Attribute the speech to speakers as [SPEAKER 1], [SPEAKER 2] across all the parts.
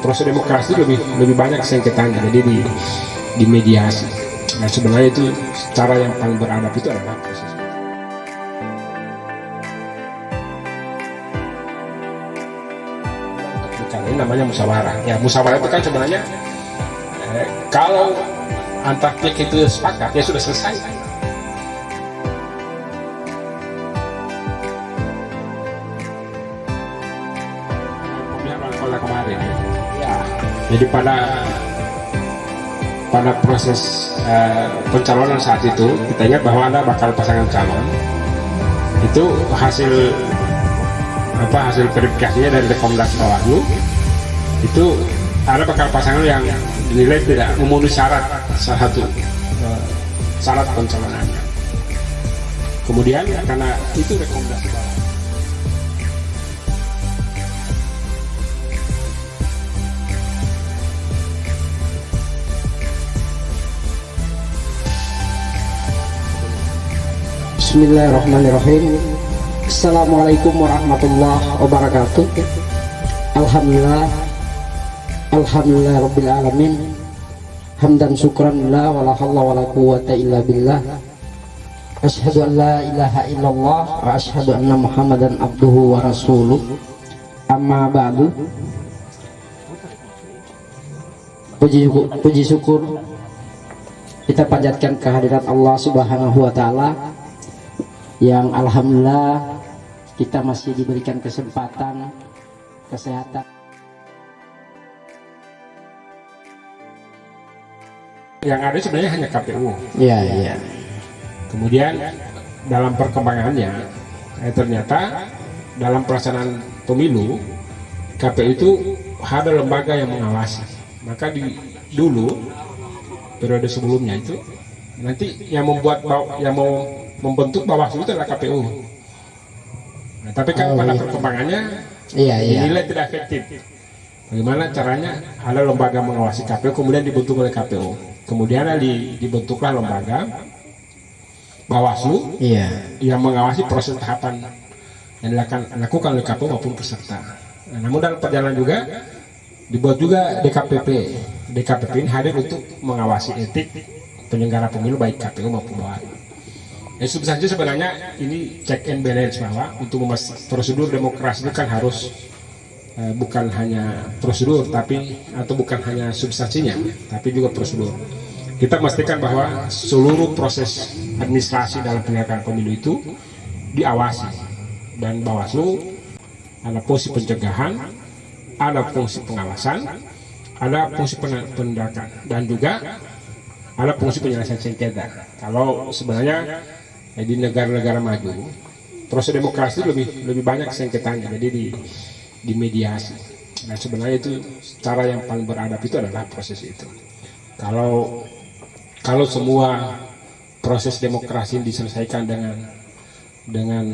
[SPEAKER 1] proses demokrasi lebih banyak sengketanya, jadi di mediasi. Nah sebenarnya itu cara yang paling beradab itu adalah proses ini namanya musyawarah. Ya musyawarah itu kan sebenarnya kalau antar pihak itu sepakat ya sudah selesai. Kemarin ya. Jadi pada proses pencalonan saat itu kita ingat bahwa ada bakal pasangan calon itu hasil verifikasinya dari rekomendasi Bawaslu itu ada bakal pasangan yang dinilai tidak memenuhi salah satu syarat pencalonannya. Kemudian karena itu rekomendasi Bawaslu,
[SPEAKER 2] Bismillahirrahmanirrahim. Assalamualaikum warahmatullahi wabarakatuh. Alhamdulillah rabbil alamin. Hamdan syukran lillah wala haula wala quwwata illa billah. Asyhadu an la ilaha illallah wa asyhadu anna Muhammadan abduhu wa rasuluh. Amma ba'du. Puji syukur kita panjatkan kehadirat Allah Subhanahu wa taala yang alhamdulillah kita masih diberikan kesempatan kesehatan.
[SPEAKER 1] Yang ada sebenarnya hanya KPU.
[SPEAKER 2] Iya.
[SPEAKER 1] Kemudian dalam perkembangannya ternyata dalam pelaksanaan pemilu KPU itu ada lembaga yang mengawasi. Maka dulu periode sebelumnya itu nanti yang membentuk Bawaslu itu adalah KPU. Nah, tapi kan pada perkembangannya dinilai tidak efektif. Bagaimana caranya? Ada lembaga mengawasi KPU kemudian dibentuk oleh KPU. Kemudian dibentuklah lembaga Bawaslu yang mengawasi proses tahapan yang dilakukan oleh KPU maupun peserta. Nah, namun dalam perjalanan juga dibuat juga DKPP. DKPP ini hadir untuk mengawasi etik penyelenggara pemilu baik KPU maupun Bawaslu. Substansi sebenarnya ini check and balance bahwa untuk prosedur demokrasi itu kan harus bukan hanya prosedur bukan hanya substansinya tapi juga prosedur. Kita memastikan bahwa seluruh proses administrasi dalam penyelenggaraan pemilu itu diawasi, dan Bawaslu ada fungsi pencegahan, ada fungsi pengawasan, ada fungsi penindakan, dan juga ada fungsi penyelesaian sengketa. Kalau sebenarnya di negara-negara maju proses demokrasi lebih banyak sengketanya, jadi di mediasi. Nah sebenarnya itu cara yang paling beradab itu adalah proses itu. Kalau semua proses demokrasi diselesaikan dengan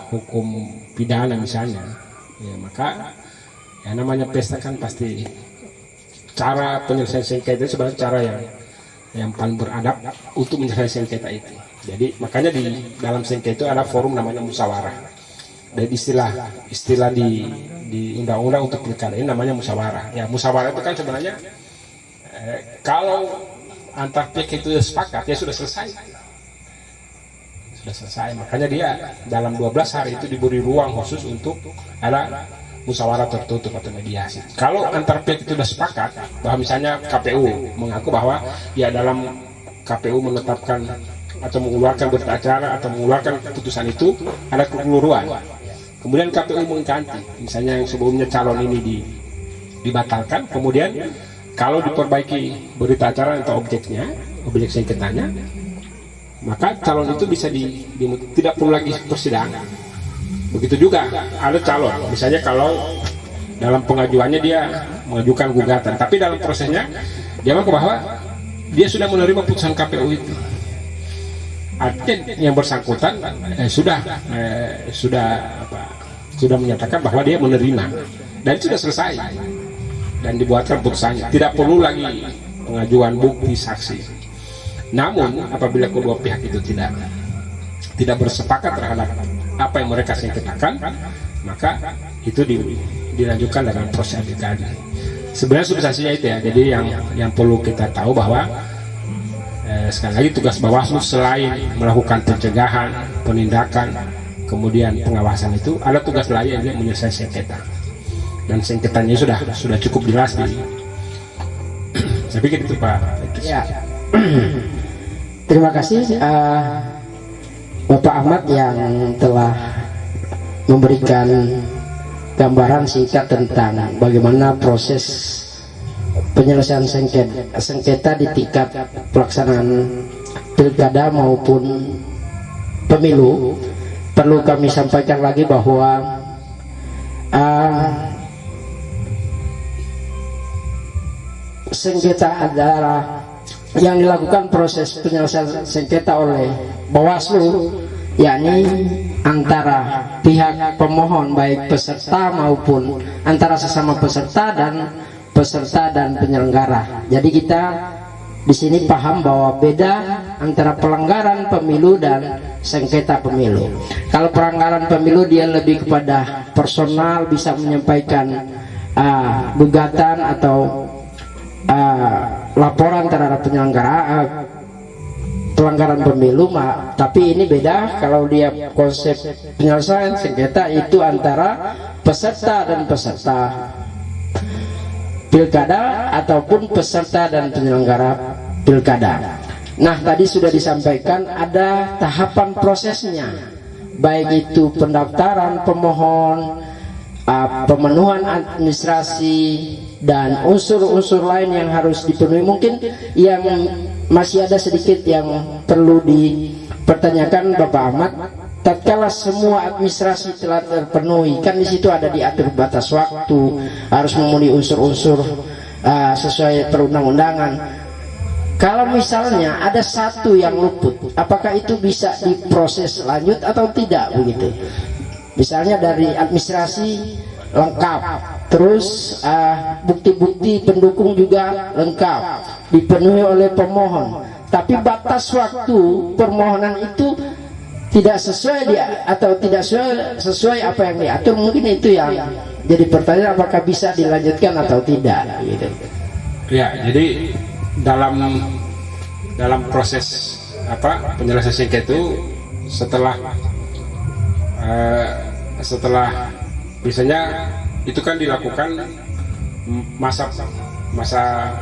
[SPEAKER 1] hukum pidana misalnya, ya maka ya namanya pesta kan pasti cara penyelesaian sengketa itu sebenarnya cara yang paling beradab untuk menyelesaikan sengketa itu. Jadi makanya di dalam sengketa itu ada forum namanya musyawarah. Dan istilah di undang-undang untuk pilkada ini namanya musyawarah. Ya musyawarah itu kan sebenarnya kalau antar pihak itu sepakat ya sudah selesai. Sudah selesai. Makanya dia dalam 12 hari itu diberi ruang khusus untuk ada musyawarah tertutup atau mediasi. Kalau antar pihak itu sudah sepakat bahwa misalnya KPU mengaku bahwa ya dalam KPU menetapkan atau mengeluarkan berita acara atau mengeluarkan keputusan itu ada kekeliruan. Kemudian KPU mengganti, misalnya yang sebelumnya calon ini dibatalkan, kemudian kalau diperbaiki berita acara atau objek sengketanya, maka calon itu bisa tidak perlu lagi persidangan. Begitu juga ada calon, misalnya kalau dalam pengajuannya dia mengajukan gugatan, tapi dalam prosesnya dia mengaku bahwa dia sudah menerima putusan KPU itu. Artinya yang bersangkutan sudah menyatakan bahwa dia menerima dan sudah selesai dan dibuatkan putusannya, tidak perlu lagi pengajuan bukti saksi. Namun apabila kedua pihak itu tidak bersepakat terhadap apa yang mereka sengketakan, maka itu dilanjutkan dengan proses adjudikasi. sebenarnya substansinya itu ya. Jadi yang perlu kita tahu bahwa sekali lagi tugas Bawaslu selain melakukan pencegahan, penindakan, kemudian pengawasan, itu ada tugas lain yang menyelesaikan sengketa, dan sengketanya sudah cukup jelas di saya pikir itu Pak.
[SPEAKER 2] Ya. Terima kasih Bapak Ahmad yang telah memberikan gambaran singkat tentang bagaimana proses penyelesaian sengketa di tingkat pelaksanaan pilkada maupun pemilu. Perlu kami sampaikan lagi bahwa sengketa adalah yang dilakukan proses penyelesaian sengketa oleh Bawaslu, yakni antara pihak pemohon baik peserta maupun antara sesama peserta dan penyelenggara. Jadi kita di sini paham bahwa beda antara pelanggaran pemilu dan sengketa pemilu. Kalau pelanggaran pemilu dia lebih kepada personal, bisa menyampaikan gugatan atau laporan terhadap penyelenggara pelanggaran pemilu, tapi ini beda. Kalau dia konsep penyelesaian sengketa itu antara peserta dan peserta pilkada ataupun peserta dan penyelenggara pilkada. Nah, tadi sudah disampaikan ada tahapan prosesnya, baik itu pendaftaran pemohon, pemenuhan administrasi, dan unsur-unsur lain yang harus dipenuhi. Mungkin yang masih ada sedikit yang perlu dipertanyakan Bapak Ahmad. Tatkala semua administrasi telah terpenuhi, kan di situ ada diatur batas waktu, harus memenuhi unsur-unsur sesuai perundang-undangan. Kalau misalnya ada satu yang luput, apakah itu bisa diproses lanjut atau tidak begitu? Misalnya dari administrasi lengkap, terus bukti-bukti pendukung juga lengkap, dipenuhi oleh pemohon, tapi batas waktu permohonan itu tidak sesuai atau tidak sesuai apa yang diatur. Mungkin itu yang jadi pertanyaan, apakah bisa dilanjutkan atau tidak gitu.
[SPEAKER 1] Ya, jadi dalam proses penyelesaian sengketa itu setelah misalnya itu kan dilakukan masa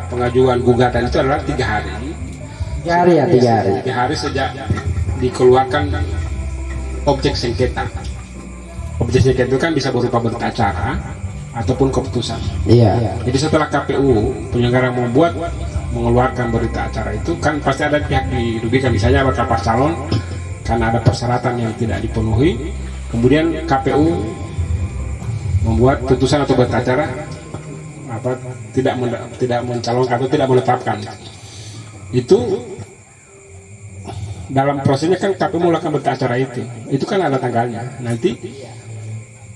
[SPEAKER 1] pengajuan gugatan itu adalah 3 hari.
[SPEAKER 2] 3 hari ya, 3 hari.
[SPEAKER 1] 3 hari sejak dikeluarkan objek sengketa. Objek sengketa itu kan bisa berupa berita acara ataupun keputusan.
[SPEAKER 2] Iya.
[SPEAKER 1] Jadi setelah KPU penyelenggara mengeluarkan berita acara itu, kan pasti ada pihak dirugikan, misalnya bakal calon karena ada persyaratan yang tidak dipenuhi, kemudian KPU membuat putusan atau berita acara tidak mencalonkan atau tidak menetapkan. Itu dalam prosesnya kan KPU melakukan berita acara itu kan ada tanggalnya. Nanti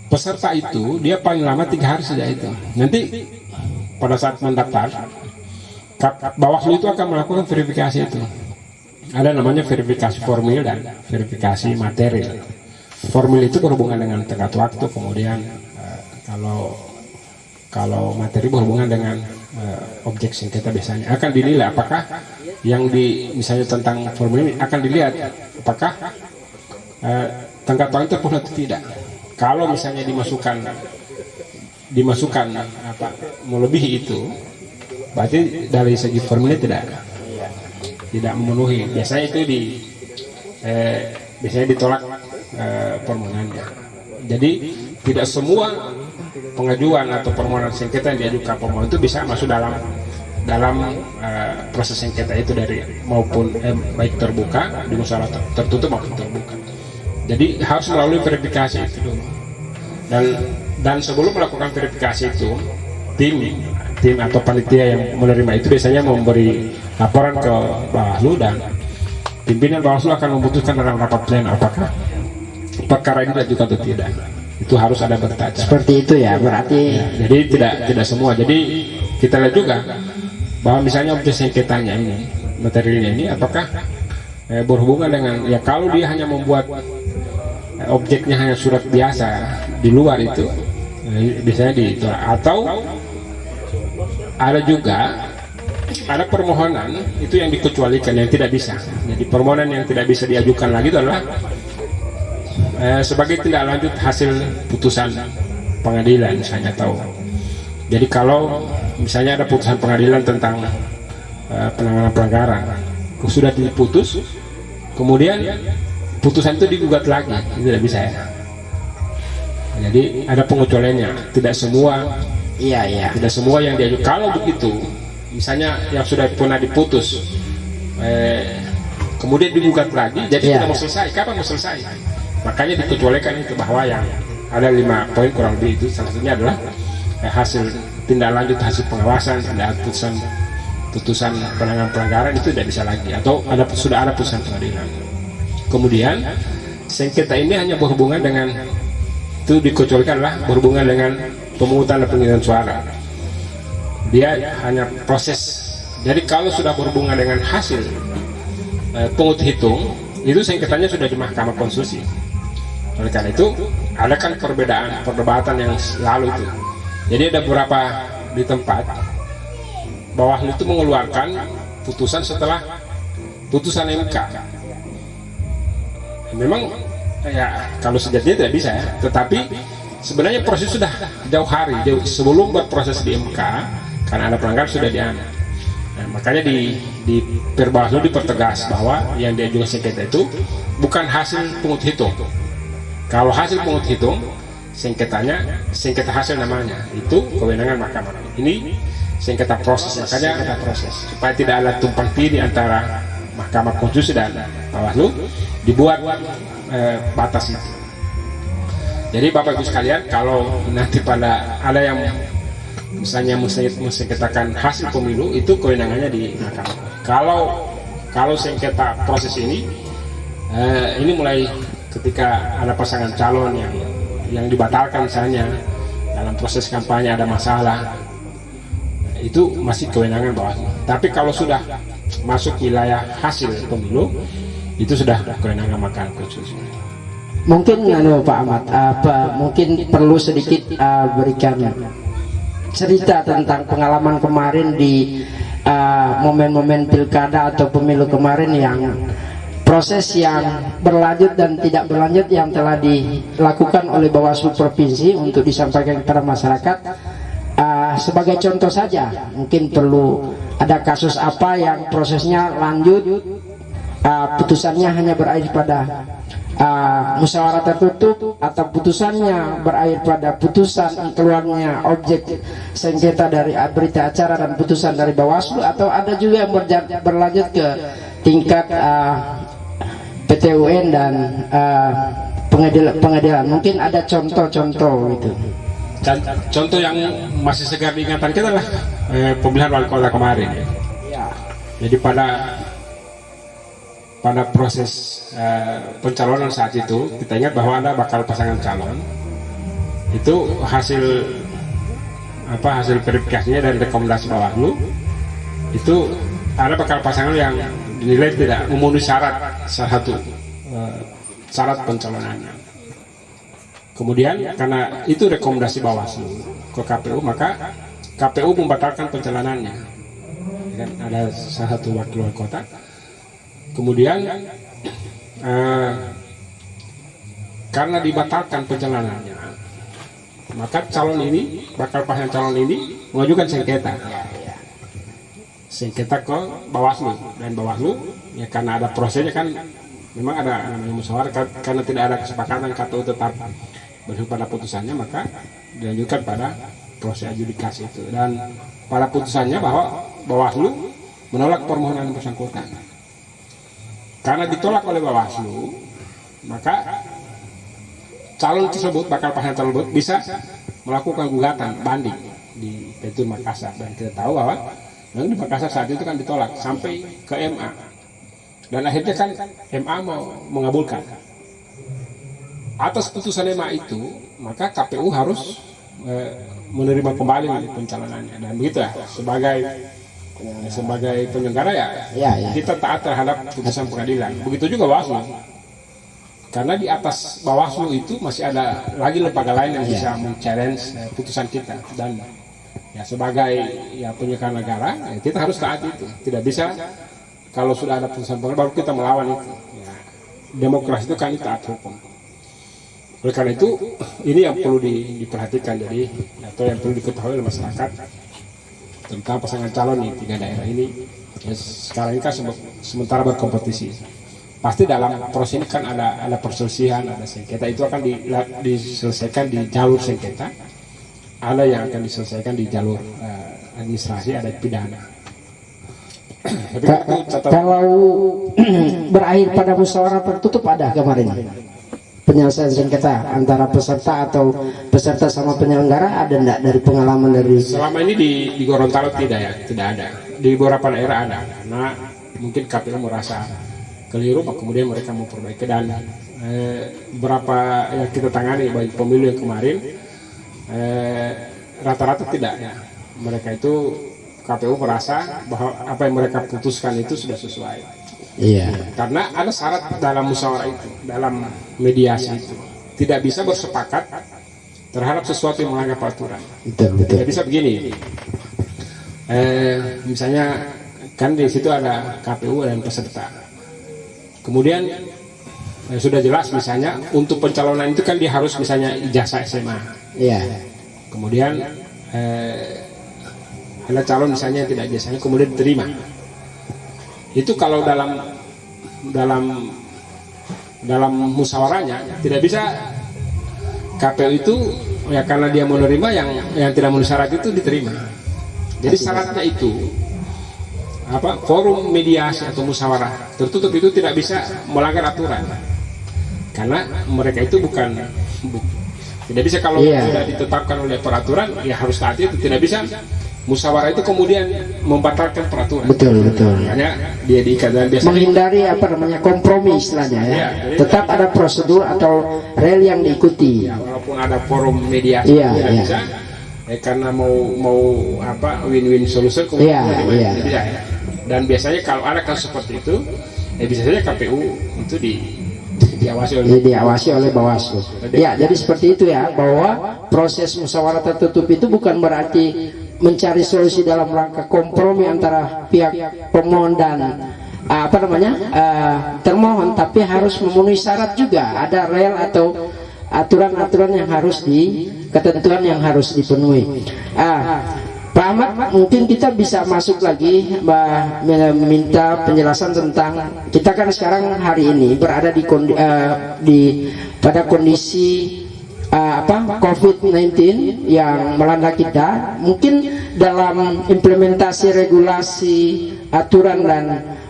[SPEAKER 1] peserta itu dia paling lama 3 hari sejak itu. Nanti pada saat mendaftar, Bawaslu itu akan melakukan verifikasi itu. Ada namanya verifikasi formil dan verifikasi material. Formil itu berhubungan dengan tenggat waktu, kemudian kalau materi berhubungan dengan objek sengketa biasanya akan dinilai apakah yang misalnya tentang formil ini akan dilihat apakah tenggat waktu terpenuhi atau tidak. Kalau misalnya dimasukkan melebihi itu, berarti dari segi formilnya tidak memenuhi. Biasanya itu biasanya ditolak permohonannya. Jadi tidak semua pengajuan atau permohonan sengketa yang diajukan pemohon itu bisa masuk dalam proses sengketa itu maupun baik terbuka di musyawarah tertutup maupun terbuka. Jadi harus melalui verifikasi itu dulu. Dan sebelum melakukan verifikasi itu, tim atau panitia yang menerima itu biasanya memberi laporan ke Bawaslu, dan pimpinan Bawaslu akan memutuskan dalam rapat pleno apakah perkara ini diajukan atau tidak. Itu harus ada berita acara.
[SPEAKER 2] Seperti itu ya, berarti
[SPEAKER 1] ya, jadi tidak semua. Jadi kita lihat juga bahwa misalnya objek sengketanya ini, materialnya ini apakah berhubungan dengan, ya kalau dia hanya membuat objeknya hanya surat biasa di luar itu biasanya ditolak, atau ada juga ada permohonan itu yang dikecualikan, yang tidak bisa. Jadi permohonan yang tidak bisa diajukan lagi itu adalah sebagai tindak lanjut hasil putusan pengadilan misalnya, tahu. Jadi kalau misalnya ada putusan pengadilan tentang penanganan pelanggaran sudah diputus, kemudian putusan itu digugat lagi, itu tidak bisa ya. Jadi ada pengecualiannya, tidak semua tidak semua yang diajukan. Kalau begitu misalnya yang sudah pernah diputus kemudian digugat lagi, jadi tidak mau selesai. Kapan mau selesai? Makanya dikecualikan itu, bahwa yang ada 5 poin kurang lebih itu, salah satunya adalah hasil tindak lanjut hasil pengawasan, tidak putusan penanganan pelanggaran itu tidak bisa lagi, atau sudah ada putusan pengadilan. Kemudian sengketa ini hanya berhubungan dengan, itu dikecualikan adalah berhubungan dengan pemungutan dan penghitungan suara. Dia hanya proses. Jadi kalau sudah berhubungan dengan hasil pungut hitung, itu sengketanya sudah di Mahkamah Konstitusi. Oleh karena itu ada kan perdebatan yang lalu itu. Jadi ada beberapa di tempat Bawaslu itu mengeluarkan putusan setelah putusan MK. Memang ya kalau sejatinya tidak bisa ya, tetapi sebenarnya proses sudah jauh hari, sebelum berproses di MK, karena ada pelanggaran sudah dianu. Nah, makanya di Perbawaslu dipertegas bahwa yang diajukan sengketa itu bukan hasil pungut hitung. Kalau hasil pungut hitung, sengketa hasil namanya, itu kewenangan mahkamah. Ini sengketa proses, makanya supaya tidak ada tumpang tindih antara Mahkamah Konstitusi dan Bawaslu, dibuat batas itu. Jadi Bapak Ibu sekalian, kalau nanti ada yang misalnya mensengketakan hasil pemilu, itu kewenangannya di mahkamah. Kalau sengketa proses ini mulai ketika ada pasangan calon yang dibatalkan, misalnya dalam proses kampanye ada masalah, itu masih kewenangan Bawaslu. Tapi kalau sudah masuk wilayah hasil pemilu, itu sudah kewenangan Mahkamah Konstitusi.
[SPEAKER 2] Mungkin Pak Ahmad, mungkin perlu sedikit berikan cerita tentang pengalaman kemarin di momen-momen pilkada atau pemilu kemarin, yang proses yang berlanjut dan tidak berlanjut yang telah dilakukan oleh Bawaslu Provinsi untuk disampaikan kepada masyarakat. Sebagai contoh saja, mungkin perlu ada kasus apa yang prosesnya lanjut, putusannya hanya berakhir pada musyawarah tertutup, atau putusannya berakhir pada putusan keluarnya objek sengketa dari berita acara dan putusan dari Bawaslu, atau ada juga yang berlanjut ke tingkat PT UN dan pengadilan. Mungkin ada contoh-contoh gitu.
[SPEAKER 1] Contoh yang masih segar diingatan kita adalah pemilihan wali kota kemarin. Jadi pada proses pencalonan saat itu, kita ingat bahwa ada bakal pasangan calon. Itu hasil verifikasinya dari rekomendasi Bawaslu, itu ada bakal pasangan yang dinilai tidak memenuhi salah satu syarat pencalonannya. Kemudian karena itu rekomendasi Bawaslu ke KPU, maka KPU membatalkan pencalonannya. Dan ada salah satu wakil wali kota. Kemudian karena dibatalkan pencalonannya, maka bakal pasangan calon ini mengajukan sengketa ke Bawaslu, dan Bawaslu ya karena ada prosesnya kan, memang ada namanya musyawarah, karena tidak ada kesepakatan KPU tetap berhubung pada putusannya, maka dilanjutkan pada proses adjudikasi itu, dan pada putusannya bahwa Bawaslu menolak permohonan bersangkutan. Karena ditolak oleh Bawaslu, maka calon tersebut, bakal pasangan calon tersebut bisa melakukan gugatan banding di Petun Makassar, dan kita tahu bahwa di Makassar saat itu kan ditolak sampai ke MA, dan akhirnya kan MA mau mengabulkan. Atas putusan MA itu, maka KPU harus menerima kembali pencalonannya, dan begitu ya, sebagai penyelenggara kita taat terhadap putusan pengadilan. Begitu juga Bawaslu, karena di atas Bawaslu itu masih ada lagi lembaga lain yang bisa men-challenge putusan kita, dan ya sebagai ya penyelenggara negara, ya kita harus taat itu. Tidak bisa kalau sudah ada putusan pengadilan baru kita melawan itu. Ya, demokrasi itu kan taat hukum. Oleh karena itu ini yang perlu diperhatikan, jadi atau yang perlu diketahui oleh masyarakat tentang pasangan calon di 3 daerah ini. Ya, sekarang ini kan sementara berkompetisi. Pasti dalam proses ini kan ada perselisihan, ada sengketa, itu akan diselesaikan di jalur sengketa. Ada yang akan diselesaikan di jalur administrasi, ada pidana. Tapi
[SPEAKER 2] kalau berakhir pada musyawarah tertutup ada kemarin penyelesaian sengketa antara peserta atau peserta sama penyelenggara, ada enggak dari pengalaman dari
[SPEAKER 1] selama ini di Gorontalo? Tidak ya, tidak ada. Di beberapa daerah ada, karena mungkin KPU merasa keliru, kemudian mereka memperbaiki. Dan beberapa yang kita tangani baik pemilu yang kemarin rata-rata tidak ya. Mereka itu KPU merasa bahwa apa yang mereka putuskan itu sudah sesuai.
[SPEAKER 2] Iya.
[SPEAKER 1] Karena ada syarat dalam musyawarah itu, dalam mediasi itu, tidak bisa bersepakat terhadap sesuatu yang melanggar peraturan.
[SPEAKER 2] Betul.
[SPEAKER 1] Tidak bisa begini. Misalnya kan di situ ada KPU dan peserta. Kemudian sudah jelas misalnya untuk pencalonan itu kan dia harus misalnya ijazah SMA.
[SPEAKER 2] Iya.
[SPEAKER 1] Kemudian ada calon misalnya yang tidak ijazahnya kemudian diterima. Itu kalau dalam musyawarahnya tidak bisa KPU itu ya karena dia menerima yang tidak memenuhi syarat itu diterima. Jadi syaratnya itu forum mediasi atau musyawarah tertutup itu tidak bisa melanggar aturan, karena mereka itu tidak bisa kalau sudah ditetapkan oleh peraturan ya harus taati itu. Tidak bisa musyawarah itu kemudian membatalkan peraturan.
[SPEAKER 2] Betul.
[SPEAKER 1] Makanya dia diikat dan biasanya
[SPEAKER 2] menghindari kompromi istilahnya ya. Tetap ada prosedur atau rel yang diikuti.
[SPEAKER 1] Ya, walaupun ada forum mediasi tidak bisa. Karena mau win-win solution kemudian tidak bisa ya. Dan biasanya kalau ada kasus seperti itu, bisa saja KPU itu diawasi oleh Bawaslu. Ya, jadi seperti itu ya, bahwa proses musyawarah tertutup itu bukan berarti mencari solusi dalam rangka kompromi antara pihak pemohon dan termohon, tapi harus memenuhi syarat juga, ada rel atau aturan-aturan yang harus ketentuan yang harus dipenuhi. Pak Ahmad, mungkin kita bisa masuk lagi meminta penjelasan tentang kita kan sekarang hari ini berada pada kondisi COVID-19 yang melanda kita. Mungkin dalam implementasi regulasi, aturan dan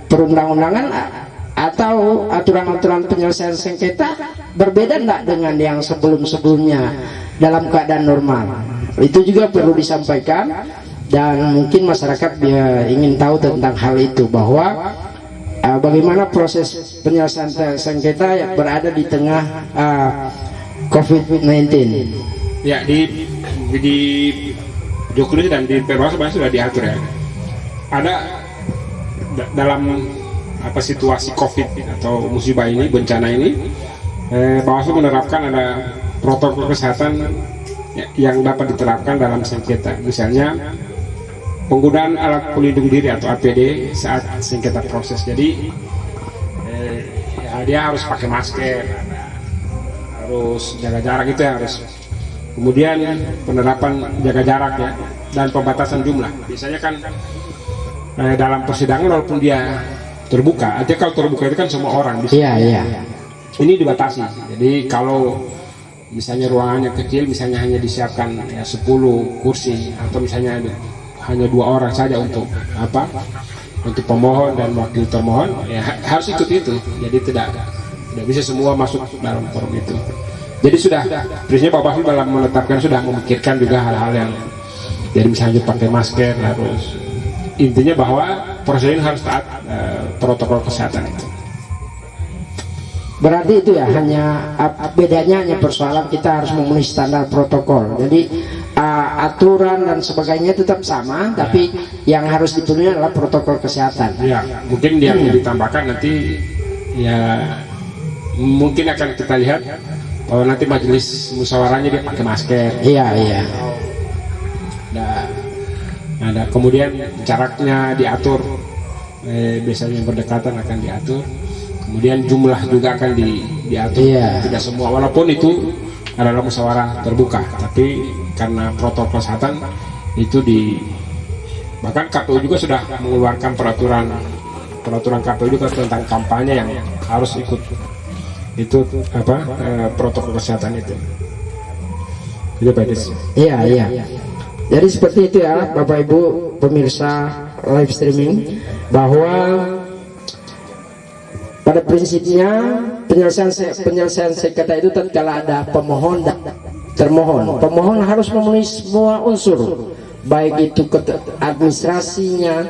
[SPEAKER 1] perundang-undangan atau aturan-aturan penyelesaian sengketa berbeda enggak dengan yang sebelum-sebelumnya dalam keadaan normal? Itu juga perlu disampaikan, dan mungkin masyarakat ingin tahu tentang hal itu, bahwa bagaimana proses penyelesaian sengketa yang berada di tengah COVID-19. Ya, di Jokowi dan di Perwas sudah diatur ya. Ada dalam situasi COVID atau musibah ini, bencana ini, Bawaslu menerapkan ada protokol kesehatan yang dapat diterapkan dalam sengketa. Misalnya penggunaan alat pelindung diri atau APD saat sengketa proses. Jadi dia harus pakai masker, harus jaga jarak, itu yang harus. Kemudian penerapan jaga jarak ya, dan pembatasan jumlah. Biasanya kan dalam persidangan walaupun dia terbuka, artinya kalau terbuka itu kan semua orang bisa.
[SPEAKER 2] Iya.
[SPEAKER 1] Ini dibatasi. Jadi kalau misalnya ruangannya kecil, misalnya hanya disiapkan 10 kursi atau misalnya hanya 2 orang saja untuk untuk pemohon dan wakil termohon, ya harus ikut itu. Jadi tidak bisa semua masuk dalam forum itu. Jadi sudah prinsipnya Pak Bawaslu dalam menetapkan sudah memikirkan juga hal-hal yang jadi misalnya pakai masker, harus intinya bahwa proses ini harus taat protokol kesehatan itu.
[SPEAKER 2] Berarti itu ya, hanya bedanya hanya persoalan kita harus memenuhi standar protokol. Jadi aturan dan sebagainya tetap sama, tapi yang harus dipenuhi adalah protokol kesehatan.
[SPEAKER 1] Ya, mungkin yang ditambahkan nanti ya mungkin akan kita lihat bahwa nanti majelis musyawarahnya dia pakai masker.
[SPEAKER 2] Iya.
[SPEAKER 1] Nah, Ada kemudian jaraknya diatur, biasanya berdekatan akan diatur. Kemudian jumlah juga akan diatur.
[SPEAKER 2] Iya.
[SPEAKER 1] Tidak semua, walaupun itu adalah musyawarah terbuka, tapi karena protokol kesehatan itu bahkan KPU juga sudah mengeluarkan peraturan KPU juga tentang kampanye yang harus ikut itu protokol kesehatan itu. Itu Pak Idris.
[SPEAKER 2] Iya, iya. Jadi seperti itu ya Bapak Ibu pemirsa live streaming, bahwa pada prinsipnya penyelesaian sengketa itu tatkala ada pemohon dan termohon. Pemohon harus memenuhi semua unsur, baik itu administrasinya,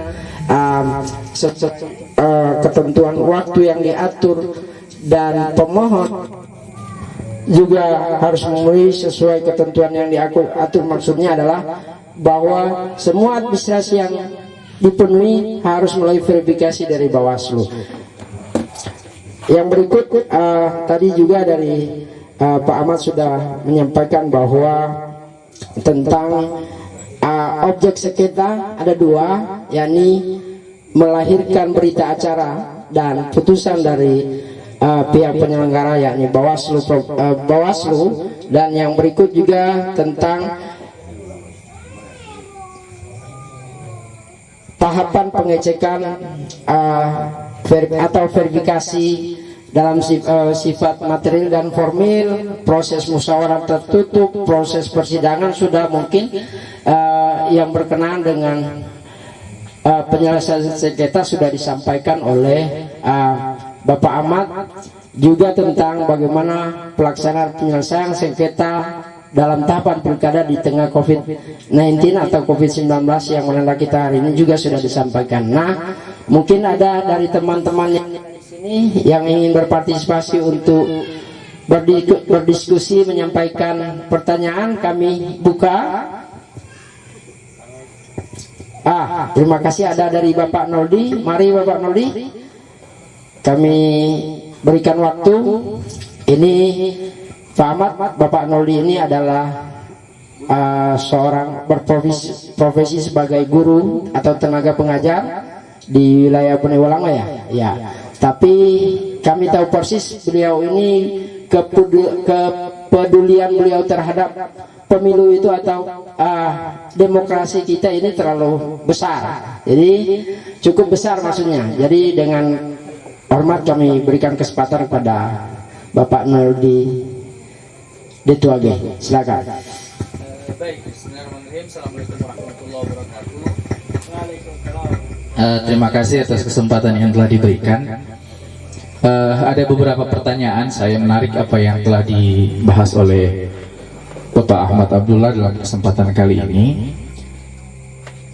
[SPEAKER 2] ketentuan waktu yang diatur, dan pemohon juga harus memenuhi sesuai ketentuan yang diatur. Maksudnya adalah bahwa semua administrasi yang dipenuhi harus melalui verifikasi dari Bawaslu. Yang berikut tadi juga dari Pak Ahmad sudah menyampaikan bahwa tentang objek sengketa ada dua, yakni melahirkan berita acara dan putusan dari pihak penyelenggara, yakni Bawaslu, dan yang berikut juga tentang tahapan pengecekan atau verifikasi dalam sifat material dan formil, proses musyawarah tertutup, proses persidangan sudah mungkin yang berkenaan dengan penyelesaian sengketa sudah disampaikan oleh Bapak Ahmad, juga tentang bagaimana pelaksanaan penyelesaian sengketa dalam tahapan pilkada di tengah COVID-19 atau COVID-19 yang melanda kita hari ini juga sudah disampaikan. Nah, mungkin ada dari teman-teman yang di sini yang ingin berpartisipasi untuk berdiskusi, menyampaikan pertanyaan, kami buka. Terima kasih, ada dari Bapak Noldi. Mari Bapak Noldi, kami berikan waktu. Ini Pak Ahmad, Bapak Noldi ini adalah seorang berprofesi sebagai guru atau tenaga pengajar di wilayah Penewalang ya. Ya. Tapi kami tahu persis beliau ini kepedulian beliau terhadap pemilu itu atau demokrasi kita ini terlalu besar. Jadi cukup besar maksudnya. Jadi dengan hormat kami berikan kesempatan kepada Bapak Noldi Detuage. Silakan.
[SPEAKER 3] Baik, bismillahirrahmanirrahim. Assalamualaikum warahmatullahi wabarakatuh. Terima kasih atas kesempatan yang telah diberikan. Ada beberapa pertanyaan, saya menarik apa yang telah dibahas oleh Bapak Ahmad Abdullah dalam kesempatan kali ini.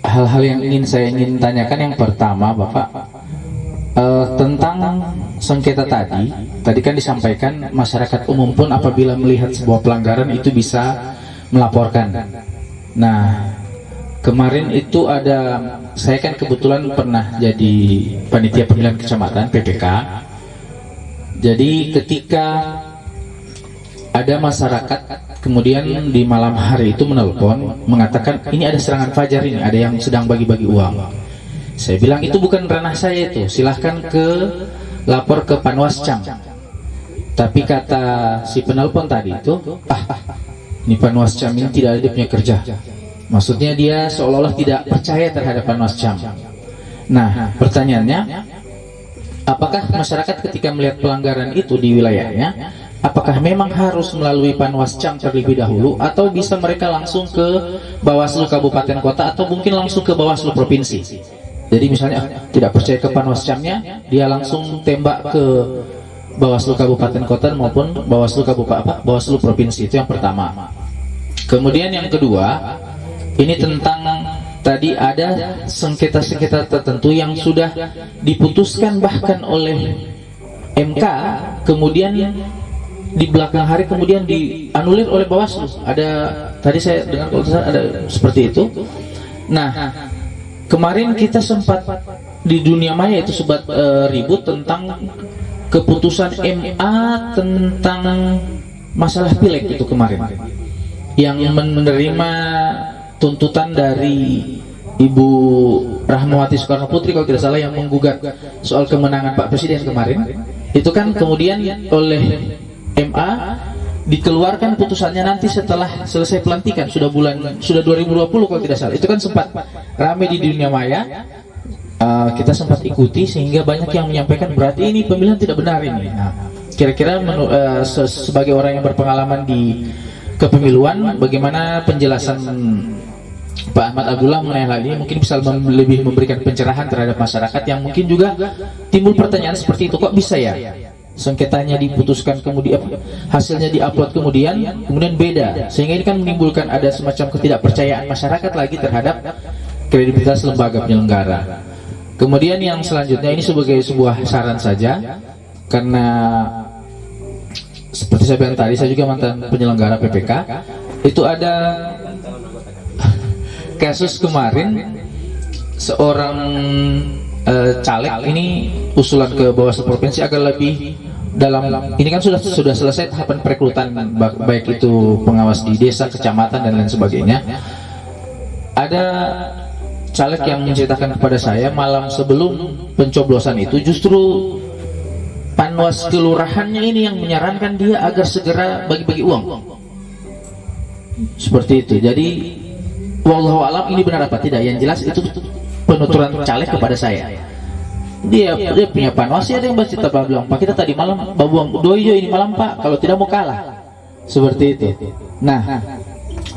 [SPEAKER 3] Hal-hal yang saya ingin tanyakan, yang pertama Bapak, tentang sengketa tadi kan disampaikan masyarakat umum pun apabila melihat sebuah pelanggaran itu bisa melaporkan. Nah, kemarin itu saya kan kebetulan pernah jadi panitia pemilihan kecamatan PPK. Jadi ketika ada masyarakat kemudian di malam hari itu menelpon mengatakan ini ada serangan fajar, ini ada yang sedang bagi-bagi uang. Saya bilang itu bukan ranah saya, itu silahkan lapor ke Panwascam. Tapi kata si penelpon tadi itu, ini Panwascam ini tidak ada, dia punya kerja. Maksudnya dia seolah-olah tidak percaya terhadap Panwascam. Nah, pertanyaannya, apakah masyarakat ketika melihat pelanggaran itu di wilayahnya, apakah memang harus melalui Panwascam terlebih dahulu, atau bisa mereka langsung ke Bawaslu Kabupaten Kota, atau mungkin langsung ke Bawaslu Provinsi? Jadi misalnya tidak percaya ke Panwascamnya, dia langsung tembak ke Bawaslu Kabupaten Kota maupun Bawaslu Bawaslu Provinsi. Itu yang pertama. Kemudian yang kedua, ini tentang tadi ada sengketa-sengketa tertentu yang sudah diputuskan bahkan oleh MK, kemudian di belakang hari kemudian dianulir oleh Bawaslu. Ada tadi saya dengar ada seperti itu. Nah, kemarin kita sempat di dunia maya itu sempat ribut tentang keputusan MA tentang masalah pileg itu kemarin, yang menerima tuntutan dari Ibu Rahmawati Soekarno Putri kalau tidak salah yang menggugat soal kemenangan Pak Presiden kemarin, itu kan kemudian oleh MA dikeluarkan putusannya nanti setelah selesai pelantikan, sudah 2020 kalau tidak salah. Itu kan sempat ramai di dunia maya, kita sempat ikuti sehingga banyak yang menyampaikan berarti ini pemilihan tidak benar ini. Nah, kira-kira sebagai orang yang berpengalaman di kepemiluan, bagaimana penjelasan Pak Ahmad Abdullah mengenai hal ini? Mungkin bisa lebih memberikan pencerahan terhadap masyarakat yang mungkin juga timbul pertanyaan seperti itu, kok bisa ya sengketanya diputuskan kemudian hasilnya diupload kemudian beda, sehingga ini kan menimbulkan ada semacam ketidakpercayaan masyarakat lagi terhadap kredibilitas lembaga penyelenggara. Kemudian yang selanjutnya ini sebagai sebuah saran saja, karena seperti saya bilang tadi, saya juga mantan penyelenggara PPK. Itu ada kasus kemarin seorang caleg ini usulan ke Bawaslu provinsi agar lebih dalam, ini kan sudah selesai tahapan perekrutan baik itu pengawas di desa, kecamatan dan lain sebagainya. Ada caleg yang menceritakan kepada saya malam sebelum pencoblosan itu justru panwas kelurahannya ini yang menyarankan dia agar segera bagi-bagi uang seperti itu. Jadi wallahu alam ini benar apa tidak, yang jelas itu penuturan caleg kepada saya. Dia punya panwas, ada yang bercerita bilang, Pak kita tadi malam babuang doyo ini malam Pak, kalau tidak mau kalah seperti itu. Nah,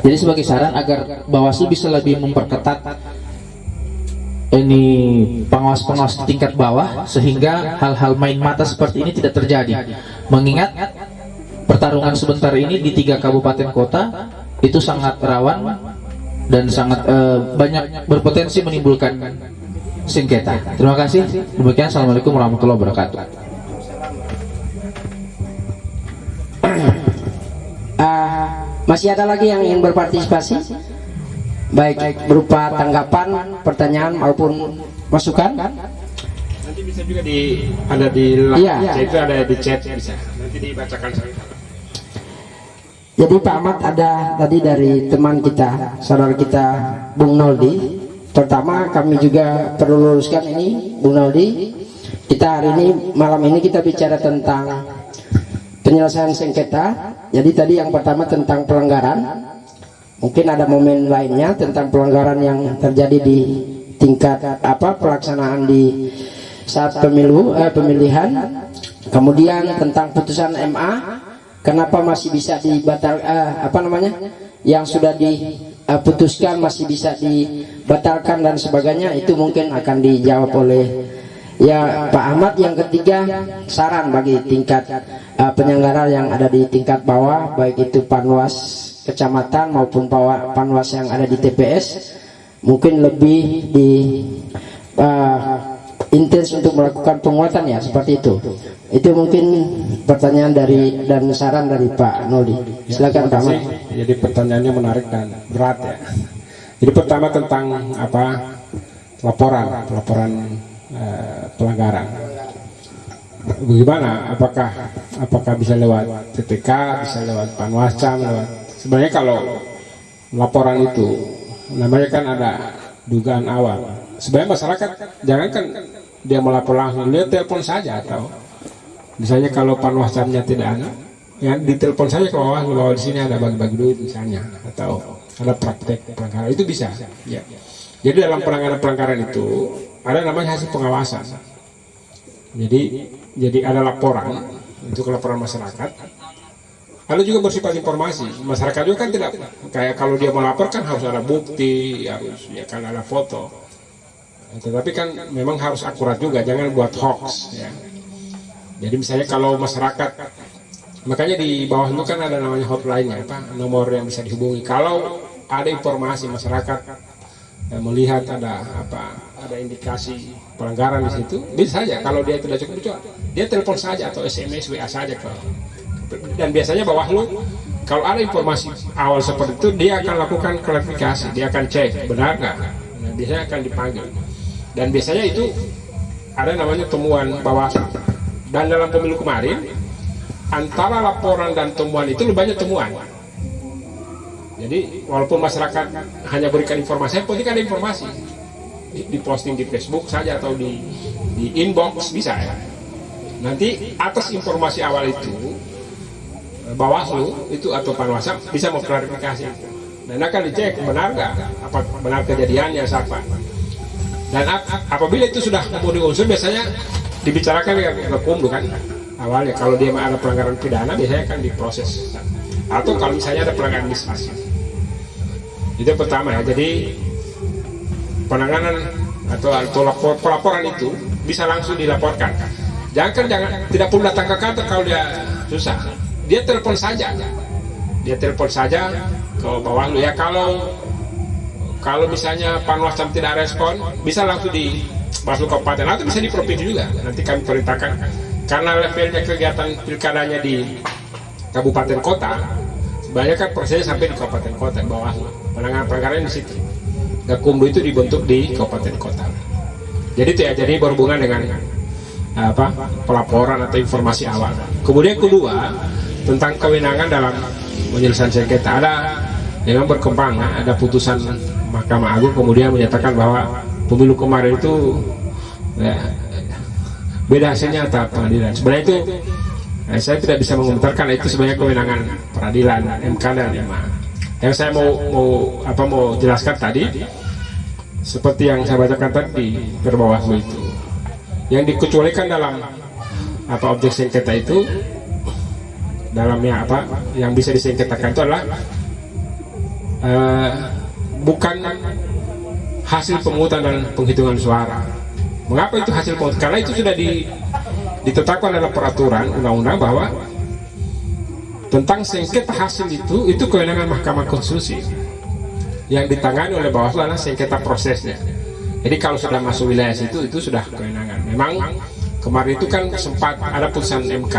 [SPEAKER 3] jadi sebagai saran agar Bawaslu bisa lebih memperketat ini pengawas-pengawas di tingkat bawah, sehingga hal-hal main mata seperti ini tidak terjadi. Mengingat pertarungan sebentar ini di 3 kabupaten kota itu sangat rawan dan sangat banyak berpotensi menimbulkan sengketa. Terima kasih. Demikian, assalamualaikum warahmatullahi wabarakatuh.
[SPEAKER 2] Masih ada lagi yang ingin berpartisipasi, baik berupa tanggapan, pertanyaan maupun masukan?
[SPEAKER 1] Nanti bisa juga ada di live, itu ada di chat, bisa nanti dibacakan.
[SPEAKER 2] Jadi Pak Ahmad, ada tadi dari teman kita, saudara kita Bung Noldi. Pertama kami juga perlu luruskan ini, Bung Noldi, kita hari ini malam ini kita bicara tentang penyelesaian sengketa. Jadi tadi yang pertama tentang pelanggaran, mungkin ada momen lainnya tentang pelanggaran yang terjadi di tingkat pelaksanaan di saat pemilihan. Kemudian tentang putusan MA, kenapa masih bisa dibatal, yang sudah diputuskan masih bisa dibatalkan dan sebagainya, itu mungkin akan dijawab oleh Pak Ahmad. Yang ketiga, saran bagi tingkat penyelenggara yang ada di tingkat bawah, baik itu panwas kecamatan maupun panwas yang ada di TPS, mungkin lebih intens untuk melakukan penguatan ya, seperti itu. Itu mungkin pertanyaan dan saran dari Pak Noldi. Silakan Pak Ahmad.
[SPEAKER 1] Jadi pertanyaannya menarik dan berat ya. Jadi pertama tentang laporan pelanggaran. Bagaimana? Apakah bisa lewat TPK, bisa lewat Panwascam, sebenarnya kalau laporan itu namanya kan ada dugaan awal. Sebenarnya masyarakat jangankan dia melapor langsung, dia telepon saja, atau misalnya kalau Panwascamnya tidak ada, ya ditelepon saja ke bawah, bahwa di sini ada bagi-bagi duit misalnya, atau ada praktek pelanggaran, itu bisa. Ya. Jadi dalam pelanggaran itu ada namanya hasil pengawasan. Jadi ada laporan, untuk laporan masyarakat. Ada juga bersifat informasi. Masyarakat juga kan tidak kayak kalau dia melapor kan harus ada bukti, harus ya kan ada foto. Tetapi kan memang harus akurat juga, jangan buat hoax. Ya. Jadi misalnya kalau masyarakat, makanya di bawah itu kan ada namanya hotline-nya, nomor yang bisa dihubungi. Kalau ada informasi masyarakat melihat ada indikasi pelanggaran di situ, bisa saja. Kalau dia tidak cukup, dia telepon saja atau SMS, WA saja ke. Dan biasanya Bawaslu kalau ada informasi awal seperti itu, dia akan lakukan klarifikasi, dia akan cek benar nggak. Nah, biasanya akan dipanggil. Dan biasanya itu ada namanya temuan Bawaslu. Dan dalam pemilu kemarin, antara laporan dan temuan itu lebih banyak temuan. Jadi walaupun masyarakat hanya berikan informasi, yang penting ada informasi. Di posting di Facebook saja atau di inbox bisa ya. Nanti atas informasi awal itu Bawaslu itu atau Panwasam bisa mengklarifikasi dan akan dicek benar nggak, apa benar kejadiannya siapa. Dan apabila itu sudah memenuhi unsur, biasanya dibicarakan dengan Gakumdu kan awalnya. Kalau dia ada pelanggaran pidana biasanya akan diproses, atau kalau misalnya ada pelanggaran administrasi. Itu pertama ya. Jadi penanganan atau pelaporan itu bisa langsung dilaporkan. Jangan tidak perlu datang ke kantor kalau dia susah. Dia telepon saja. Dia telepon saja ke Bawaslu ya. Kalau misalnya Panwasam tidak respon, bisa langsung di Bawaslu Kabupaten atau bisa di provinsi juga. Nanti kami perintahkan, karena levelnya kegiatan pilkadanya di kabupaten kota, sebenarnya kan prosesnya sampai di kabupaten kota Bawaslu. Penanganan pelanggaran di situ. Gakumdu itu dibentuk di kabupaten kota. Jadi itu ya, jadi berhubungan dengan pelaporan atau informasi awal. Kemudian kedua, tentang kewenangan dalam penyelesaian sengketa. Memang berkembang, ada putusan Mahkamah Agung kemudian menyatakan bahwa pemilu kemarin itu ya, beda hasilnya atau pengadilan. Sebenarnya itu saya tidak bisa mengomentarkan, itu sebenarnya kewenangan peradilan MK dan MA. Yang saya mau jelaskan tadi, seperti yang saya bacakan tadi di Bawaslu itu, yang dikecualikan dalam objek sengketa itu, dalamnya yang bisa disengketakan itu adalah bukan hasil pemungutan dan penghitungan suara. Mengapa itu hasil pemungutan? Karena itu sudah ditetapkan dalam peraturan undang-undang bahwa tentang sengketa hasil itu kewenangan Mahkamah Konstitusi. Yang ditangani oleh Bawaslu adalah sengketa prosesnya. Jadi kalau sudah masuk wilayah situ, itu sudah kewenangan. Memang kemarin itu kan sempat ada putusan MK,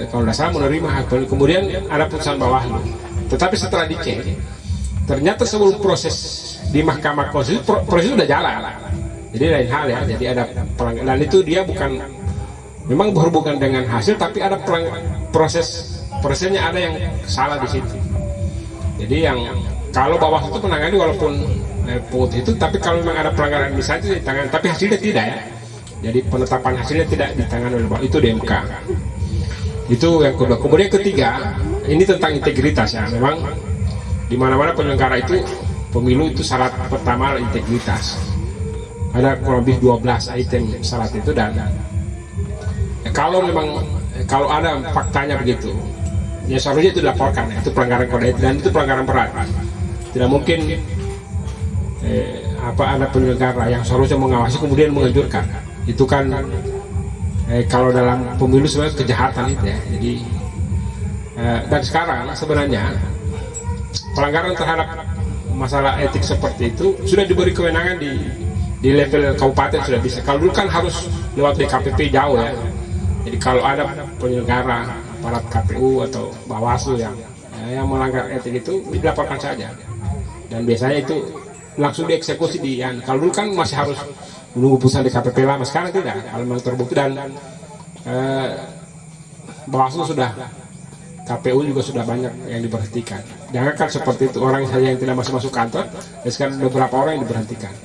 [SPEAKER 1] kalau tidak salah menerima hak pilih, kemudian ada putusan Bawaslu. Tetapi setelah dicek, ternyata sebelum proses di Mahkamah Konstitusi, proses sudah jalan. Jadi lain hal ya. Jadi ada pelanggaran, dan itu dia bukan memang berhubungan dengan hasil, tapi ada prosesnya ada yang salah di situ. Jadi yang kalau Bawaslu itu menangani walaupun itu, tapi kalau memang ada pelanggaran misalnya itu ditangani, tapi hasilnya tidak ya. Jadi penetapan hasilnya tidak ditangani oleh Bawaslu, itu di MK. Itu yang kedua. Kemudian ketiga, ini tentang integritas ya. Memang di mana-mana penyelenggara itu pemilu itu syarat pertama adalah integritas. Ada kurang lebih 12 item syarat itu, dan kalau ada faktanya begitu, ya seharusnya itu dilaporkan. Itu pelanggaran kode etik, dan itu pelanggaran berat. Tidak mungkin ada penyelenggara yang seharusnya mengawasi kemudian menganjurkan. Itu kan kalau dalam pemilu sebenarnya kejahatan itu ya. Jadi dan sekarang sebenarnya pelanggaran terhadap masalah etik seperti itu sudah diberi kewenangan di level kabupaten, sudah bisa. Kalau dulu kan harus lewat DKPP jauh ya. Jadi kalau ada penyelenggara aparat KPU atau Bawaslu yang melanggar etik itu dilaporkan saja, dan biasanya itu langsung dieksekusi kalau dulu kan masih harus menunggu putusan DKPP lama, sekarang tidak. Kalau memang terbukti dan Bawaslu sudah, KPU juga sudah banyak yang diberhentikan. Jangan kan seperti itu, orang saja yang tidak masuk kantor, dan sekarang beberapa orang yang diberhentikan.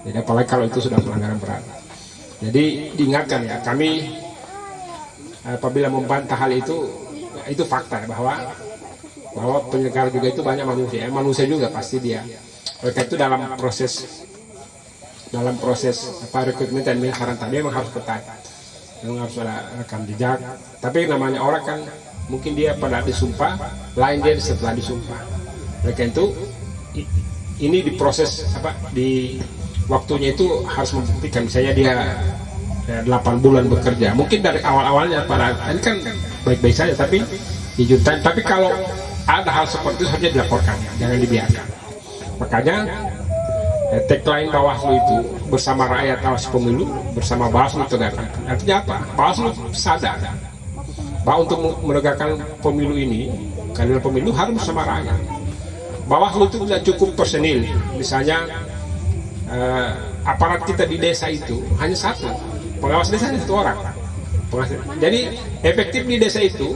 [SPEAKER 1] Jadi apalagi kalau itu sudah pelanggaran berat. Jadi diingatkan ya, kami apabila membantah hal itu fakta bahwa penyelenggara juga itu banyak manusia juga pasti dia. Oleh itu dalam proses rekrutmen dan pemilihan tadi memang harus ketat, memang harus ada rekam jejak. Tapi namanya orang kan mungkin dia pada disumpah, lain dia setelah disumpah. Oleh itu ini diproses di waktunya itu harus membuktikan, misalnya dia 8 bulan bekerja, mungkin dari awal-awalnya ini kan baik-baik saja, tapi dijutaan. Tapi kalau ada hal seperti itu harusnya dilaporkan, jangan dibiarkan. Makanya tagline Bawaslu itu bersama rakyat awasi pemilu, bersama Bawaslu tegakkan. Artinya apa? Bawaslu sadar bahwa untuk menegakkan pemilu ini, keadilan pemilu harus bersama rakyat. Bawaslu itu tidak cukup personil, misalnya aparat kita di desa itu hanya satu, pengawas desa hanya 1 orang. Jadi efektif di desa itu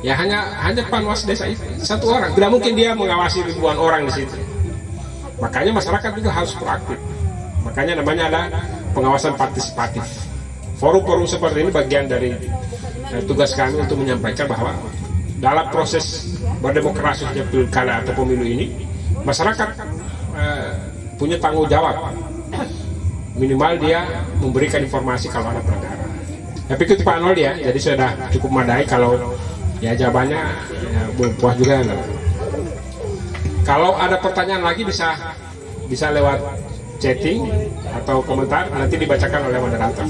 [SPEAKER 1] ya hanya Panwas desa itu satu orang, tidak mungkin dia mengawasi ribuan orang di situ. Makanya masyarakat juga harus proaktif. Makanya namanya ada pengawasan partisipatif. Forum-forum seperti ini bagian dari tugas kami untuk menyampaikan bahwa dalam proses berdemokrasi pilkada atau pemilu ini, masyarakat punya tanggung jawab. Minimal dia memberikan informasi kalau ada pelanggaran. Tapi itu Pak Nol ya, jadi sudah cukup madai kalau ya jawabannya ya, puas juga. Kalau ada pertanyaan lagi bisa lewat chatting atau komentar, nanti dibacakan oleh moderator.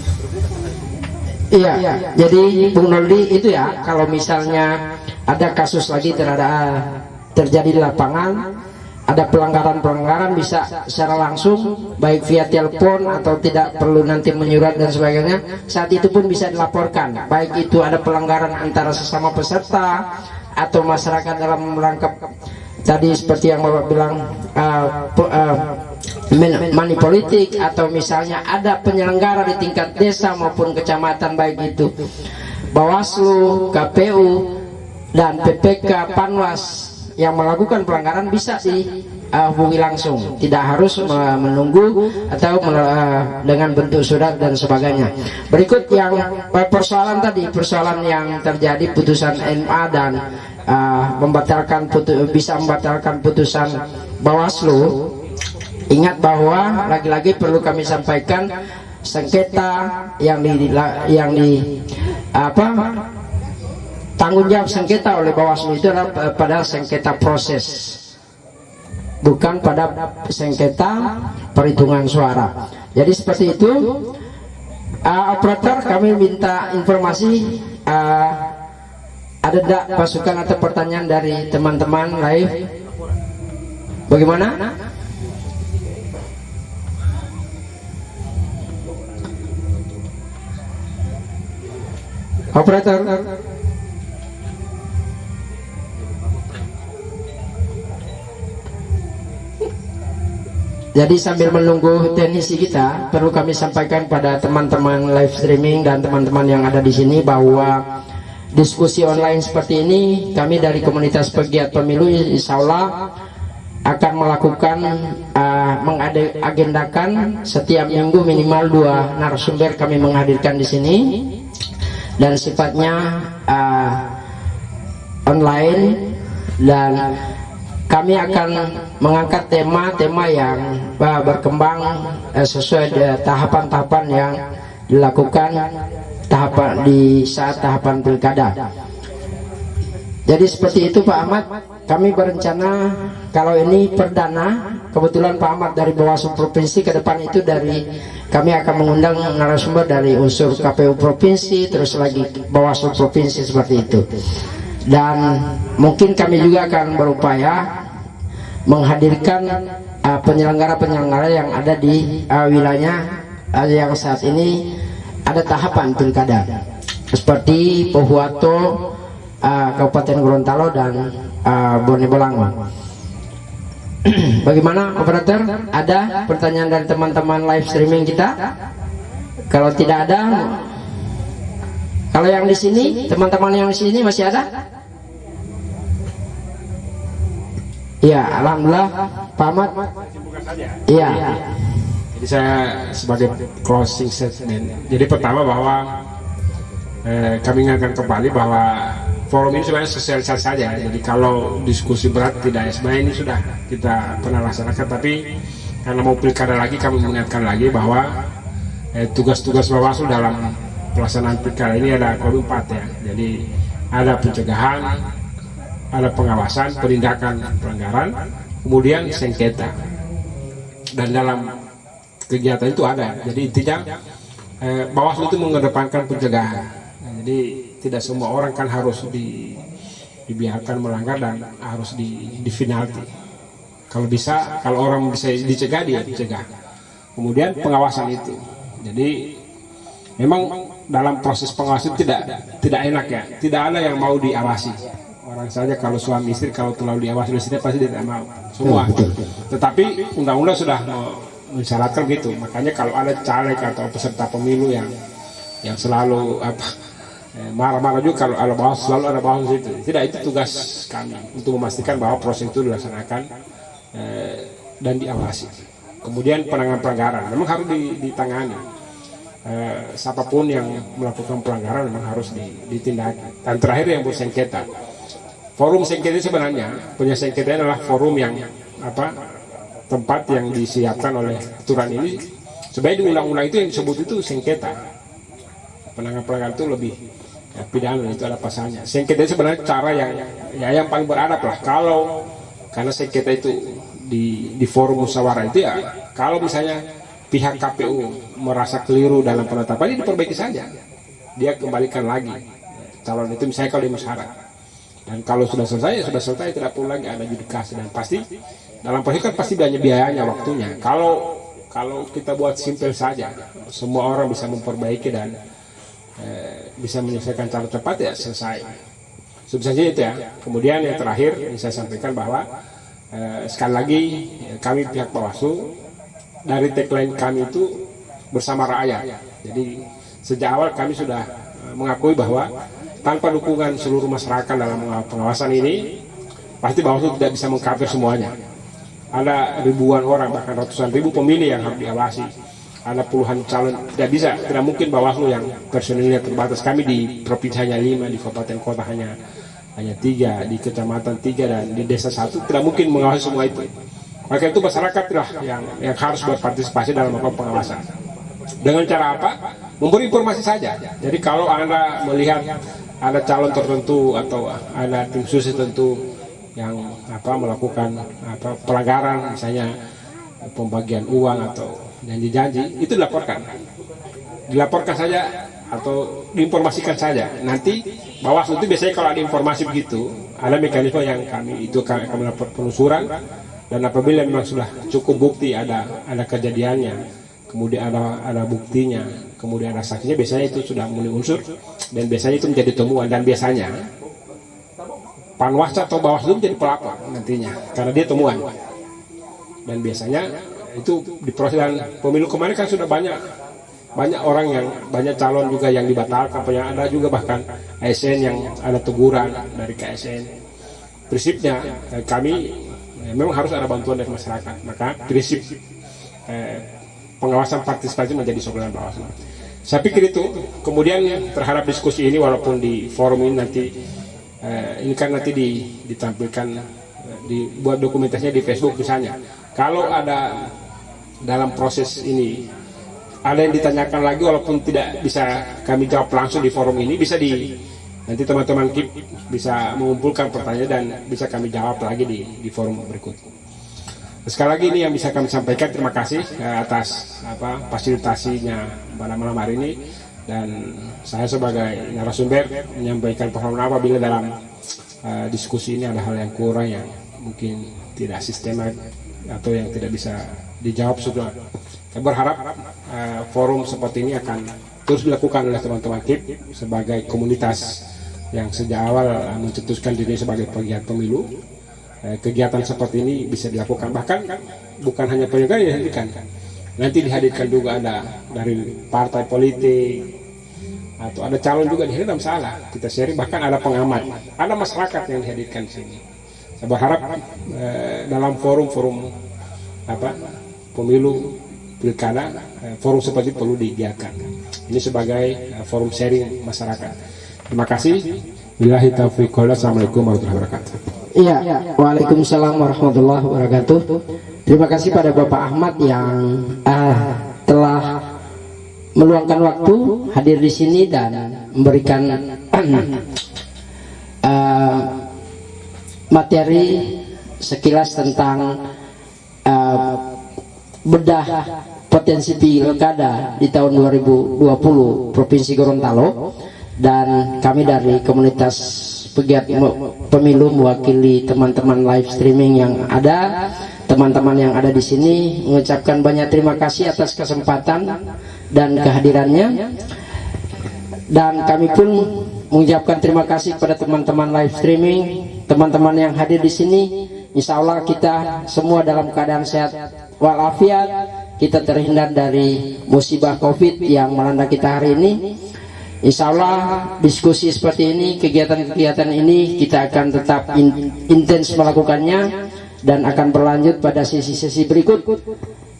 [SPEAKER 2] Iya, jadi Bung Noldi itu ya, kalau misalnya ada kasus lagi terjadi di lapangan, ada pelanggaran-pelanggaran, bisa secara langsung baik via telepon atau tidak perlu nanti menyurat dan sebagainya, saat itu pun bisa dilaporkan, baik itu ada pelanggaran antara sesama peserta atau masyarakat dalam rangka tadi seperti yang Bapak bilang money politik, atau misalnya ada penyelenggara di tingkat desa maupun kecamatan, baik itu Bawaslu, KPU dan PPK, Panwas yang melakukan pelanggaran, bisa dihubungi langsung, tidak harus menunggu atau dengan bentuk surat dan sebagainya. Berikut yang persoalan tadi, persoalan yang terjadi putusan MA dan bisa membatalkan putusan Bawaslu. Ingat bahwa lagi-lagi perlu kami sampaikan, sengketa tanggung jawab sengketa oleh Bawaslu itu adalah pada sengketa proses, bukan pada sengketa perhitungan suara. Jadi seperti itu. Operator, kami minta informasi, ada tidak masukan atau pertanyaan dari teman-teman live? Bagaimana? Operator. Jadi sambil menunggu teknisi kita, perlu kami sampaikan pada teman-teman live streaming dan teman-teman yang ada di sini bahwa diskusi online seperti ini, kami dari komunitas pegiat pemilu insya Allah akan melakukan mengagendakan setiap minggu minimal 2 narasumber kami menghadirkan di sini, dan sifatnya online, dan kami akan mengangkat tema-tema yang berkembang sesuai tahapan-tahapan yang dilakukan di saat tahapan pilkada. Jadi seperti itu Pak Ahmad, kami berencana kalau ini perdana, kebetulan Pak Ahmad dari Bawaslu Provinsi, ke depan itu kami akan mengundang narasumber dari unsur KPU Provinsi, terus lagi Bawaslu Provinsi, seperti itu. Dan mungkin kami juga akan berupaya menghadirkan penyelenggara-penyelenggara yang ada di wilayah yang saat ini ada tahapan pilkada, seperti Pohuwato, Kabupaten Gorontalo dan Bone Bolango. Bagaimana operator? Ada pertanyaan dari teman-teman live streaming kita? Kalau tidak ada, kalau yang di sini, teman-teman yang di sini masih ada? Ya, alhamdulillah, Pak Ahmad. Iya.
[SPEAKER 1] Jadi saya sebagai closing statement. Jadi pertama bahwa kami ingatkan kembali bahwa forum ini sebenarnya sosialisasi saja. Jadi kalau diskusi berat tidak, sebenarnya ini sudah kita pernah laksanakan. Tapi karena mau pilkada lagi, kami mengingatkan lagi bahwa tugas-tugas Bawaslu dalam pelaksanaan pilkada ini ada kolom 4 ya. Jadi ada pencegahan, ada pengawasan, penindakan pelanggaran, kemudian sengketa. Dan dalam kegiatan itu ada. Jadi intinya Bawaslu itu mengedepankan pencegahan. Jadi tidak semua orang kan harus dibiarkan melanggar dan harus di penalti. Kalau bisa, kalau orang bisa dicegah, dia dicegah. Kemudian pengawasan itu. Jadi memang dalam proses pengawasan tidak enak ya. Tidak ada yang mau diawasi. Orang saja kalau suami istri kalau terlalu diawasi istri pasti tidak mau. Semua. Tetapi undang-undang sudah mensyaratkan gitu. Makanya kalau ada caleg atau peserta pemilu yang selalu marah-marah juga kalau ada Bawaslu, selalu ada Bawaslu itu. Tidak, itu tugas kami untuk memastikan bahwa proses itu dilaksanakan dan diawasi. Kemudian penanganan pelanggaran memang harus ditangani. Siapapun yang melakukan pelanggaran memang harus ditindaki. Dan terakhir yang bersengketa, forum sengketa sebenarnya punya sengketa adalah forum yang tempat yang disiapkan oleh aturan ini. Sebenarnya di undang-undang itu yang disebut itu sengketa. Penanganan pelanggaran itu lebih pidana, itu ada pasalnya. Sengketa itu sebenarnya cara yang paling beradab lah. Karena sengketa itu di forum musyawarah itu ya, kalau misalnya pihak KPU merasa keliru dalam penetapan, ini diperbaiki saja, dia kembalikan lagi calon itu, misalnya kalau dia musyawarah. Dan kalau sudah selesai, ya sudah selesai, tidak perlu lagi ada judikasi. Dan pasti dalam proses kan pasti banyak biayanya, waktunya. Kalau kita buat simpel saja, semua orang bisa memperbaiki dan bisa menyelesaikan calon cepat, ya selesai. Substansinya itu ya. Kemudian yang terakhir yang saya sampaikan bahwa sekali lagi kami pihak Bawaslu, dari tagline kami itu bersama rakyat. Jadi sejak awal kami sudah mengakui bahwa tanpa dukungan seluruh masyarakat dalam pengawasan ini, pasti Bawaslu tidak bisa mengcover semuanya. Ada ribuan orang, bahkan ratusan ribu pemilih yang harus diawasi. Ada puluhan calon, tidak mungkin Bawaslu yang personilnya terbatas. Kami di provinsi hanya 5, di kabupaten kota hanya 3, di kecamatan 3, dan di desa 1, tidak mungkin mengawasi semua itu. Maka itu masyarakatlah yang harus berpartisipasi dalam melakukan pengawasan. Dengan cara apa? Memberi informasi saja. Jadi kalau Anda melihat ada calon tertentu atau ada tim khusus tertentu yang melakukan pelanggaran, misalnya pembagian uang atau janji-janji, itu dilaporkan saja atau diinformasikan saja. Nanti Bawaslu itu biasanya kalau ada informasi begitu, ada mekanisme yang kami melakukan penelusuran, dan apabila memang sudah cukup bukti ada kejadiannya, kemudian ada buktinya, kemudian ada saksinya, biasanya itu sudah memenuhi unsur dan biasanya itu menjadi temuan. Dan biasanya Panwasca atau Bawaslu menjadi pelapor nantinya karena dia temuan. Dan biasanya itu diproses. Dan pemilu kemarin kan sudah banyak orang banyak calon juga yang dibatalkan, ada juga bahkan ASN yang ada teguran dari KSN. Prinsipnya kami memang harus ada bantuan dari masyarakat, maka prinsip pengawasan partisipasi menjadi soal Bawaslu. Saya pikir itu. Kemudian terhadap diskusi ini, walaupun di forum ini nanti ini kan nanti ditampilkan, dibuat dokumentasinya di Facebook misalnya. Kalau ada dalam proses ini ada yang ditanyakan lagi, walaupun tidak bisa kami jawab langsung di forum ini, bisa nanti teman-teman KIP bisa mengumpulkan pertanyaan dan bisa kami jawab lagi di forum berikut. Sekali lagi ini yang bisa kami sampaikan. Terima kasih atas fasilitasinya pada malam hari ini, dan saya sebagai narasumber menyampaikan permohonan apabila dalam diskusi ini ada hal yang kurang, yang mungkin tidak sistematis atau yang tidak bisa dijawab sudah. Saya berharap forum seperti ini akan terus dilakukan oleh teman-teman KIP sebagai komunitas yang sejak awal mencetuskan diri sebagai pegiat pemilu. Kegiatan seperti ini bisa dilakukan, bahkan bukan hanya penyelenggara yang dihadirkan, nanti dihadirkan juga ada dari partai politik atau ada calon juga dihadirkan, salah kita sharing, bahkan ada pengamat, ada masyarakat yang dihadirkan di sini. Saya berharap dalam forum-forum pemilu pilkada, forum seperti itu perlu digiatkan. Ini sebagai forum sharing masyarakat. Terima kasih. Billahi taufiq wal hidayah. Assalamualaikum warahmatullahi wabarakatuh.
[SPEAKER 2] Iya, waalaikumsalam warahmatullahi wabarakatuh. Terima kasih pada Bapak Ahmad yang telah meluangkan waktu hadir di sini dan memberikan materi sekilas tentang bedah potensi pilkada di tahun 2020 Provinsi Gorontalo. Dan kami dari komunitas pegiat pemilu mewakili teman-teman live streaming yang ada, teman-teman yang ada di sini, mengucapkan banyak terima kasih atas kesempatan dan kehadirannya. Dan kami pun mengucapkan terima kasih kepada teman-teman live streaming, teman-teman yang hadir di sini. Insya Allah kita semua dalam keadaan sehat walafiat, kita terhindar dari musibah COVID yang melanda kita hari ini. Insya Allah diskusi seperti ini, kegiatan-kegiatan ini kita akan tetap intens melakukannya dan akan berlanjut pada sesi-sesi berikut.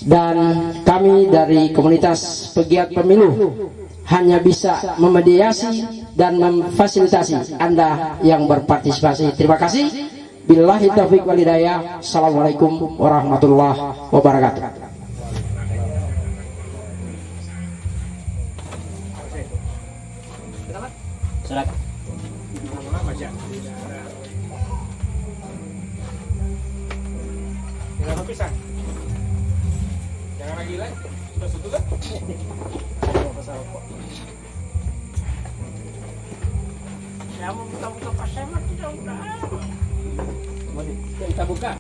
[SPEAKER 2] Dan kami dari komunitas pegiat pemilu hanya bisa memediasi dan memfasilitasi Anda yang berpartisipasi. Terima kasih. Billahi taufiq wal hidayah. Assalamualaikum warahmatullahi wabarakatuh.
[SPEAKER 1] Jangan lagi lah, sudah sudah kan? Ya mau buka-buka pas saya mah tidak udah. Kita buka.